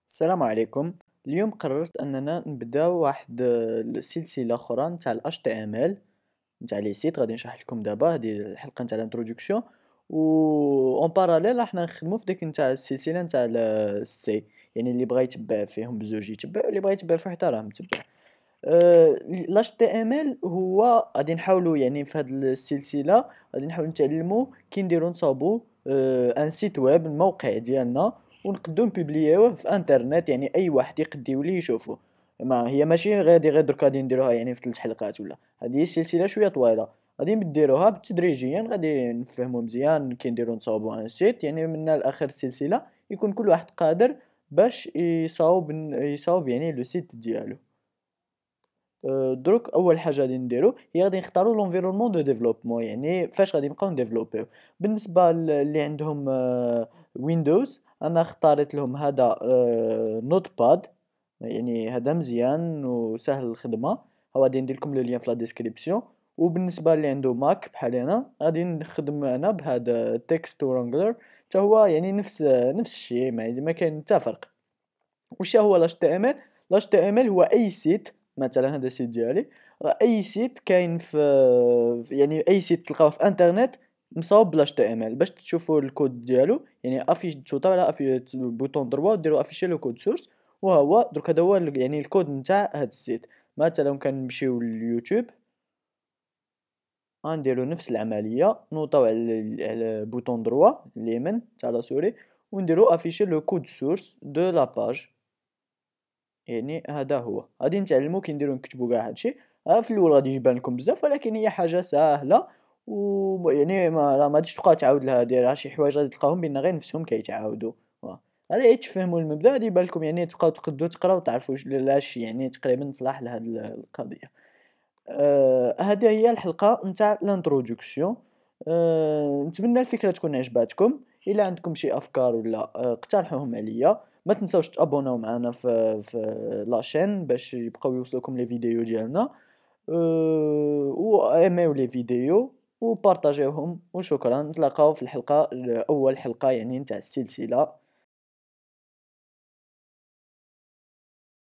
السلام عليكم. اليوم قررت أننا نبداو واحد السلسلة أخرى نتاع ال HTML نتاع لي سيت. غادي نشرح لكم دابا هذه الحلقة نتاع الانترودكسيون، و اون باراليل راح نخدمو في ديك نتاع السلسلة نتاع السي. يعني اللي بغا يتبع فيهم بزوج يتبع، واللي بغا يتبع فيه حتى راه متبع. ال HTML هو غادي نحاولوا يعني في هذه السلسلة غادي نحاولوا نتعلموا كي نديروا نصاوبوا ان سيت ويب، الموقع ديالنا، ونقدروا نبوبليوه في انترنت، يعني اي واحد يقد يولي يشوفه. ما هي ماشي غير درك غادي نديروها يعني في 3 حلقات، ولا هذه السلسلة شوية طويلة. غادي نديروها تدريجيا، غادي نفهموا مزيان كي نديروا نصاوبوا ان سيت، يعني من الاخر السلسلة يكون كل واحد قادر باش يصاوب يعني لو سيت ديالو. دروك أول حاجة غادي نديرو هي غادي نختارو l'environnement de développement، يعني فاش غادي نبقاو نديفلوبيو. بالنسبة اللي عندهم Windows، أنا اختاريت لهم هذا Notepad، يعني هذا مزيان وسهل الخدمة. هو غادي ندير لكم le lien في la description. وبالنسبة اللي عنده ماك بحال أنا، غادي نخدم أنا بهذا Text Wrangler، حتى هو يعني نفس الشيء، ما كاين حتى فرق. وش هو ال HTML؟ ال HTML هو أي سيت، مثلا هذا السيت ديالي، أي سيت كاين يعني أي سيت تلقاوه في انترنت مصاوب بال HTML. باش تشوفوا الكود ديالو يعني تشوطوا على بوطون دروا ديروا افيشي لو كود سورس. وها درك هذا هو يعني الكود نتاع هذا السيت. مثلا كنمشيو لليوتيوب، غنديرو نفس العملية، نوطاو على بوطون دروا اليمين تاع لا سوري، ونديرو افيشي لو كود سورس دو لا باج. يعني هذا هو، غادي نتعلمو كي نديرو نكتبو كاع هادشي. في الأول غادي يبان لكم بزاف، ولكن هي حاجة ساهلة. يعني ما غاديش تبقاو تعاود لها ديرها، شي حوايج غادي تلقاوهم بان غير نفسهم كيتعاودوا. هذا غير تفهموا المبدأ، غادي يبان لكم يعني تبقاو تقدروا تقراو تعرفوا لاش يعني تقريبا صلاح لهاد القضية. هذه هي الحلقة نتاع الانترودكسيون. نتمنى الفكرة تكون عجباتكم. إلا عندكم شي أفكار ولا اقترحوهم عليا. ما تنساوش تابوناو معنا في لاشين باش يبقاو يوصلوكم لي فيديو ديالنا. وايميو لي فيديو وبارطاجيوهم، وشكرا. نتلاقاو في الحلقة أول حلقة يعني نتاع السلسلة.